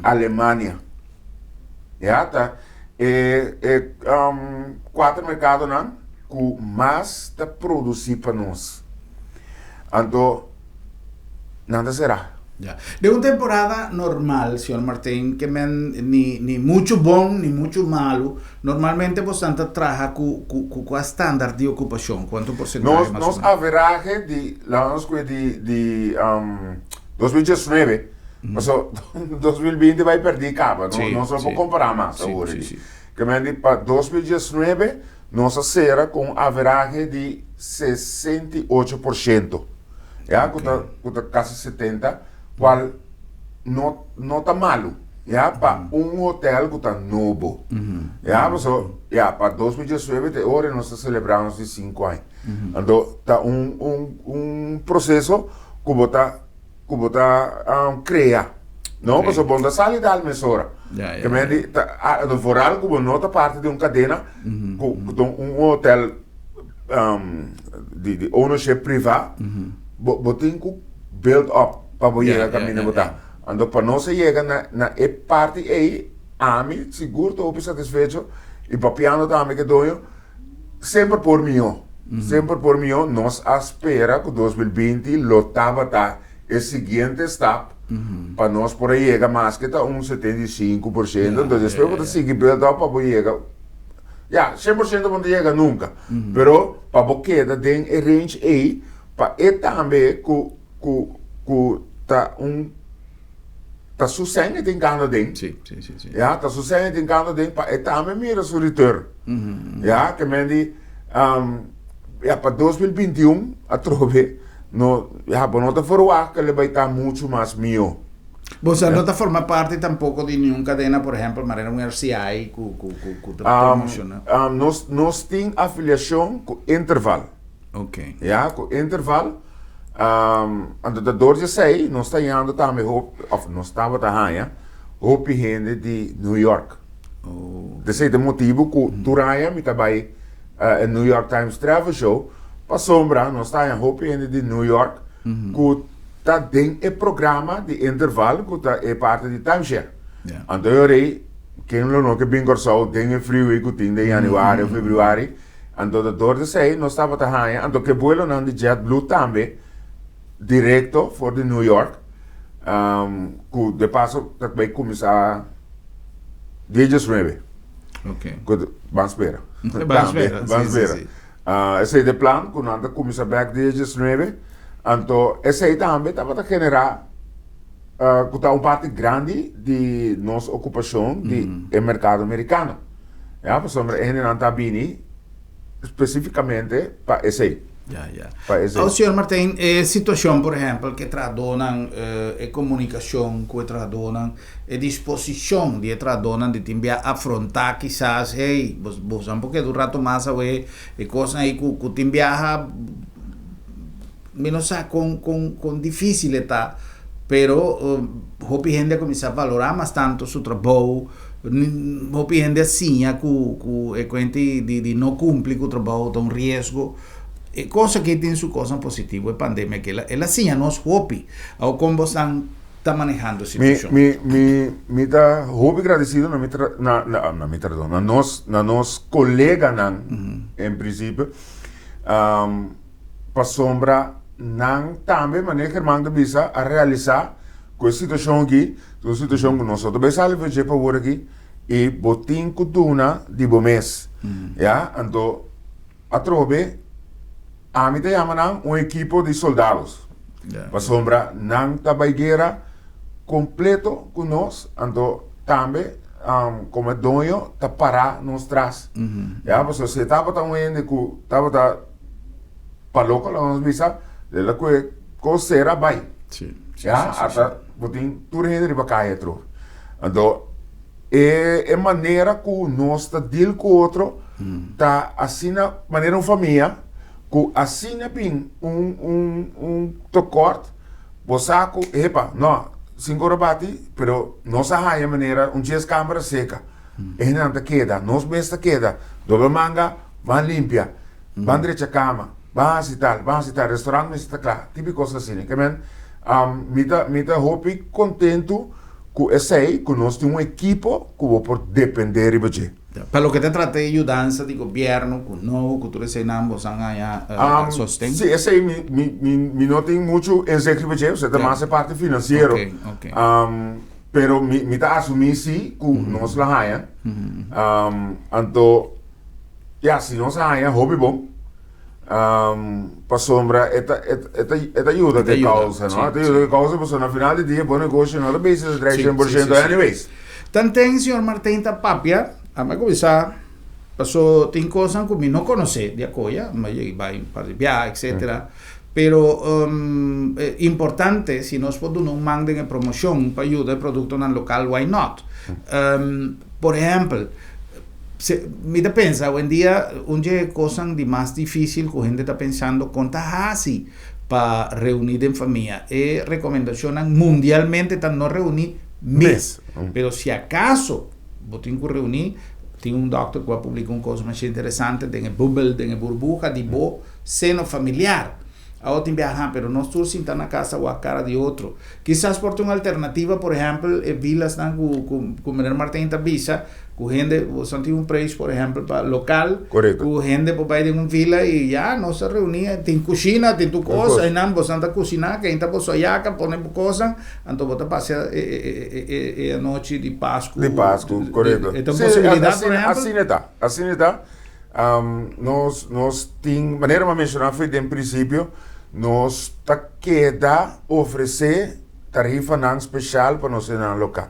Alemanha, já tá. 4 mercados não, que mais está produzir para nós. Então, nada será. Yeah. De una temporada normal, señor Martín, que ni mucho bom ni mucho malo, normalmente bastante trabaja con estándar de ocupación. ¿Cuánto porcentaje más o menos? Nos averaje de 2019, so, 2020 vai perder capa, não só para comparar mais agora. Que para 2019 nós será com average de 68%, já com quase 70, qual não está malo, já para hotel que está novo, já para 2019 agora nós celebramos de 5 anos, então está processo que você cria, não? Porque você sai da mesura, que me do foral como nota parte de cadena, com hotel de ownership privado, você tem que build up para você chegar a caminho botar. Então para nós chegar na parte aí, a mim seguro estou satisfeito e para piano também que dou sempre por mim, nós espera que 2020 lotava tá o seguinte step para nós por aí chegar mais que está 75%, então depois você seguir build up para você chegar, 100% não chega nunca, pero para você queda tem range aí para também que tá sucedendo em Canadá, tá sucedendo em Canadá para também mira seu retorno, que me para 2021, a trove, no, no te forward que le va a estar mucho más mío. Você não forma parte tampouco de nenhuma cadena, por exemplo, Marina um RCI que promociona. Nós temos afiliação com Interval. Ok. Ja, com Interval. En de door je zei, nós está indo também, of nós estava também, hoop gente de New York. Desse é o motivo que Turaya me trabalha em New York Times Travel Show, para sombra, nós está em hoop gente de New York, que está dentro do programa de intervalo, que é parte de timeshare. Então eu rei, quem não que bem gorsou, tem frio que tem de januário, fevereiro, então de door je zei, nós estava também, então que vuelo não de JetBlue também, direto voor de New York. De paso dat wij commissar 19. Ok. Vamos esperar. Vamos esperar. Esse é o plano, quando anda commissar back 19. Então, esse aí também estava a generar parte grande de nossa ocupação do mercado americano. Ja, por exemplo, a gente não está bem especificamente para esse aí. O senhor Martin, situação, por exemplo, que tradonam comunicação, que tradonam disposição de tradonam de também afrontar quizás, hey, vos um pouco do rato mais away, coisas aí que também menos com difícil tá, pero hopi gente começar a valorar mais tanto seu trabalho, hopi gente assim, que de não cumprir com o trabalho, tem risco. Cosa que tem sua coisa positiva é pandemia que ela assim nos hobby ou como você está manejando a situação. Me tá hobby agradecido na nos colega em princípio para sombra não também maneira manda bisa a realizar com a situação aqui, a situação que nós também sabe fazer para agora aqui e botin kuduna de bomês, já então a trove a mim te chamam equipo de soldados. Para sombra, não trabalheira completo com nós, então também, como dono, tá parar nos trás. Já, porque se estava tão indo que estava para local, nós bisa, ela que coceira vai. Já, até botin tudo gente de cair outro. Então, é maneira que nós tá deal com o outro, tá assim na maneira uma família. Que assim é bem tocorte, você epa, não, 5 bate, pero nós a maneira dia câmara seca, e não te queda, nós mesmo queda, doble manga, van limpia, van direita cama, van citar, restaurante mesmo está claro, típico coisa assim, que men, me tá hopi contento que esse aí, que nós temos equipo que vou por depender de você. Para lo que te trata de ayudanza de gobierno, no, que tú le enseñamos a sostén. Sí, ese ahí mi no tengo mucho en secreto, o sea, más parte financiero. Okay. Pero mi ta asumir sí, que nos la haya. Entonces, ya, si nos haya, hobby bom. Para sombra, esta ayuda que causa, ¿no? Esta ayuda que causa, pues al final del día, buen negocio, no te piensas, 100% anyways. Tanto, señor Martín Tapapia, a me começar, passou tem coisas que eu não conhecia de acolha, mas vai para viajar, etc. Pero é importante, se nós podemos mandar promoção para ajudar o produto no local, why not? Por exemplo, me dá pensa, hoje em dia, coisa de mais difícil que a gente está pensando, conta assim para reunir em família. E recomendação mundialmente está não reunir mês. Pero se acaso vou ter que reunir, tem doctor que vai publicar uma coisa mais interessante, tem bubble, tem burbuja de boa seno familiar. A outra viajar, pero nós todos sentar na casa ou a cara de outro. Quizás por ter uma alternativa, por exemplo, vilas com o Menor Martin Tabisa, com gente, você tem preço, por exemplo, para local, com gente para ir em uma vila e já, nós se reunia, tem cozinha, tem tu coisa, e não, você anda cozinhar, que a gente pode olhar, põe coisa, então você passa a noite de Páscoa. De Páscoa, correto. Então, possibilidade, por exemplo? Assim está. Nós temos, maneira de mencionar, foi em princípio, nós queda oferecer tarifa não especial para nós na local.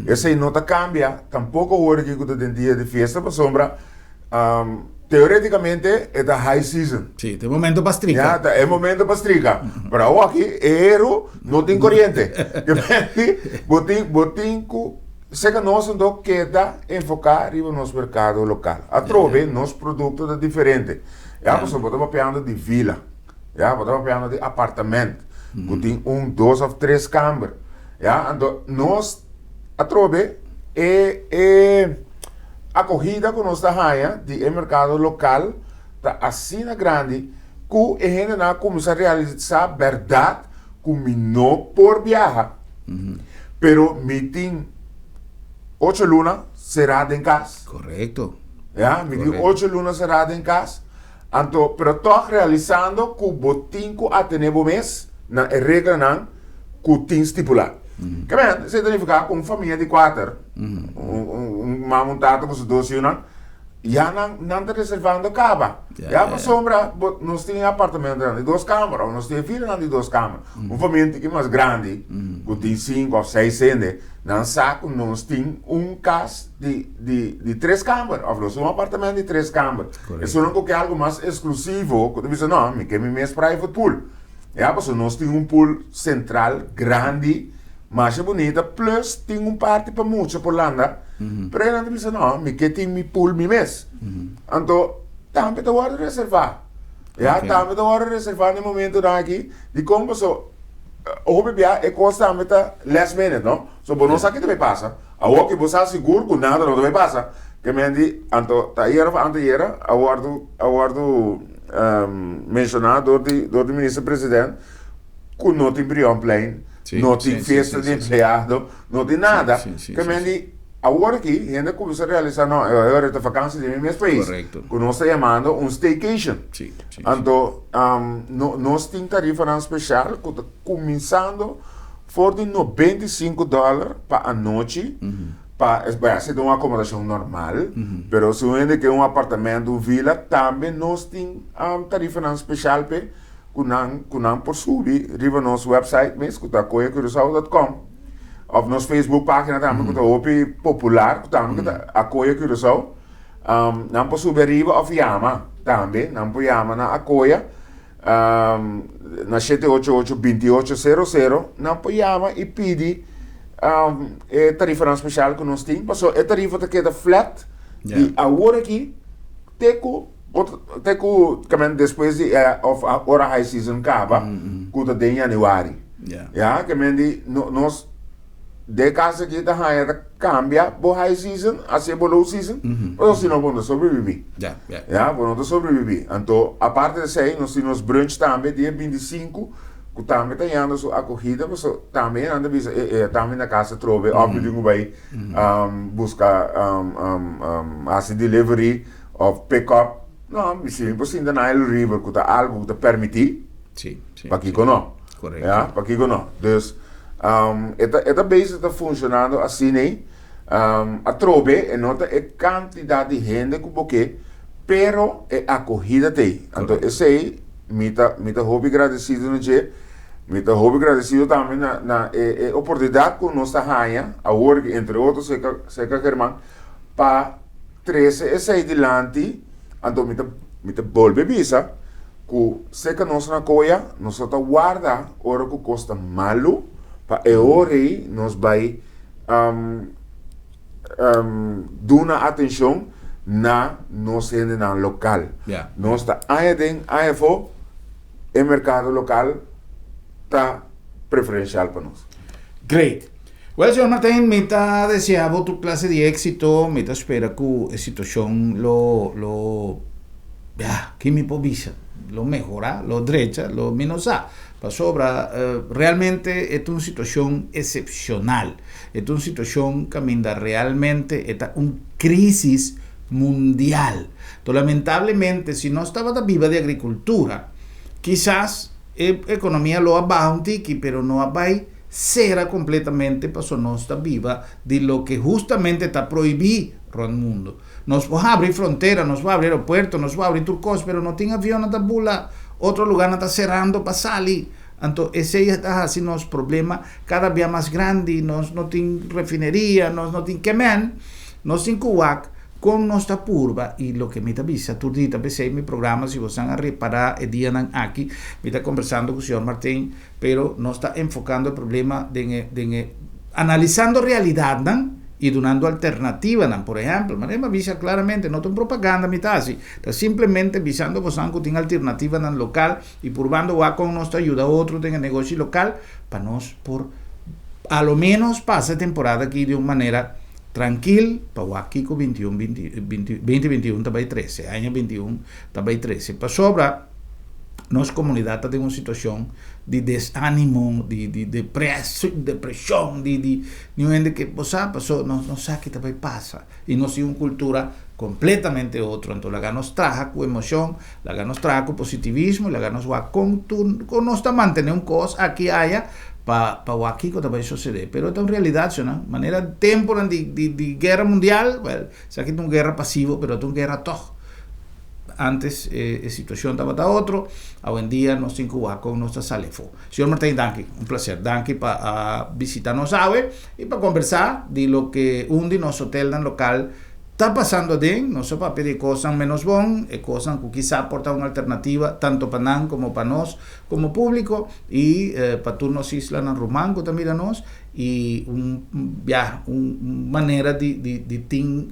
Esse aí não cambia, tampouco o hora que tem dia de festa, para sombra, teoreticamente, é high season. Sí, de momento pastrica. Ya, é momento para strica. Pero aqui, ero, não tem corrente. Botin se que nós não queda enfocar no nosso mercado local. A trove, nosso produto é diferente. Ja, você botava piano de vila. Ja, botava piano de apartamento. Botin 1, 2 ou 3 câmaras. Ja, então, nós, a trove, a corrida que nós estamos de mercado local está assim grande que a gente não começa a realizar a verdade que não por viajar. Pero meeting 8 lunas cerrado em casa. Correcto. Ja, meeting 8 lunas cerrado em casa. Então, pero estou realizando que o botim que atenebo mês na regra não que tem estipulado. Que bem, você tem que ficar com uma família de 4, uma montada com os 12 anos, já não está reservando caba. Já para sombra, nós temos apartamento de 2 câmaras, nós temos filha de 2 câmaras. Uma família que é mais grande, que tem 5 ou 6 centes, não sabe, nós temos casa de 3 câmaras, ou nós um apartamento de 3 câmaras. Isso não é algo mais exclusivo, que você diz, não, eu quero minha private pool. Já, porque nós temos um pool central grande, mais bonita, plus tem parte para muitos por lá, pero ele diz, não, que tem meu pool mês. Então, também te vou reservar. Já, também te vou reservar no momento aqui, de como só, o bebê é costa também last minute, não? So, bom, não sabe o que te passa. A hora que você é seguro que nada não te passa, que me diz, então, tá aí era, aguardo mencionado do ministro-presidente, que não tem prion plane, não tem festa de empregado, não tem nada. Que me diz, agora aqui, a gente começa a realizar, não, é hora de vacança de meu país. Correcto. Que nós estamos chamando um staycation. Então, nós temos tarifa especial, que está começando por $95 para a noite, para ser uma acomodação normal, mas se você quer um apartamento, vila, também nós temos tarifa especial para que não por subir, riba nosso website mesmo, que está coiacuracao.com. Of nossa Facebook página também, que está open popular, que também está a Coia Curaçao. Não por subir riba of Yama, também, não por Yama na Acoia, na 788-2800, não por Yama e pede tarifa especial que nós temos, porque a tarifa está queda flat, e agora aqui, teco depois de hora high season acaba, que está em janeiro. Ja, que nós de casa que está cambia para high season, assim para low season, mas se não vamos sobreviver. Ja, vamos sobreviver. Então, a parte de aí, nós temos brunch também, dia 25, que também está indo a corrida, mas também anda também na casa trove, óbvio vai buscar assim delivery ou pick-up. Não, você ainda na Nile River, que está algo que permitir, para que não. Correto. Ja, para que não. Então, esta base está funcionando assim, né? A trove é nota a quantidade de gente que você, pero a corrida tem. Então, esse aí, me hobby agradecido no dia, me hobby agradecido também na oportunidade que nós estamos agora, entre outros, seca Germán, para trazer esse aí adiante. Então, me volve visa que se que nós na coia, nós só guarda hora que custa malo, para a hora aí nós vai dar uma atenção na nossa gente na local. Nós está aí fo o mercado local está preferencial para nós. Great. Well, Jonathan, me está deseando tu clase de éxito, me está espera que la situación que me povisa, lo mejora, lo derecha, lo minosa. Para sobra, realmente es una situación excepcional, es una situación que realmente es una crisis mundial. Entonces, lamentablemente, si no estaba viva de agricultura, quizás economía lo abajo un tiki, pero no abajo será completamente para no estar viva de lo que justamente está prohibido en el mundo. Nos va a abrir fronteras, nos va a abrir aeropuertos, nos va a abrir turcos, pero no tiene avión, no está bula, otro lugar no está cerrando para salir. Entonces, ese está haciendo los problemas cada vez más grandes, no tiene refinería, no tiene quemen, no tiene Cubac, con nuestra curva y lo que me avisa, tú dices, empecé mi programa, si vos van a reparar el día aquí, me está conversando con el señor Martín, pero no está enfocando el problema de analizando realidad, ¿no? Y donando alternativas, ¿no? Por ejemplo, me avisa claramente, no tengo propaganda, mi tasi, está simplemente avisando vos que tiene alternativas en el local y probando va con nuestra ayuda a otro en el negocio local, para nos por a lo menos pasa temporada aquí de una manera tranquila, para aquí con 2021 también 13, año 21 también 13, para sobra, nuestra comunidad está en una situación de desánimo, de depresión, de que pasó, no sabe qué también pasa, y no sigue una cultura completamente otra, entonces la nos traja con emoción, la nos traja con positivismo, la nos va con nos mantener un cosa aquí haya, para aquí que también sucede, pero esta es una realidad, ¿no? Manera temporal de guerra mundial, bueno, se ha quitado una guerra pasiva, pero es una guerra todo. Antes la situación estaba otro, hoy en día nos incubamos con nuestra Salefo. Señor Martín, danke, un placer, danke para visitarnos hoy y para conversar de lo que un de nuestro hotel local está pasando de no se va a pedir cosas menos bon, cosas que quizá aportan una alternativa tanto para nan como para nos como público y para turnos islas en Rumango también nos y una manera de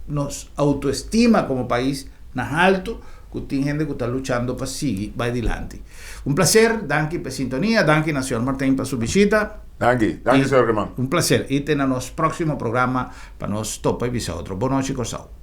nos autoestima como país más alto que tiene gente que está luchando para seguir va adelante. Un placer, danke por sintonía, danke Nacional Martín por su visita. Danke, señor Germán. Un placer. Y tenemos próximo programa para nos topa y visa otro. Boa noite, Corsao.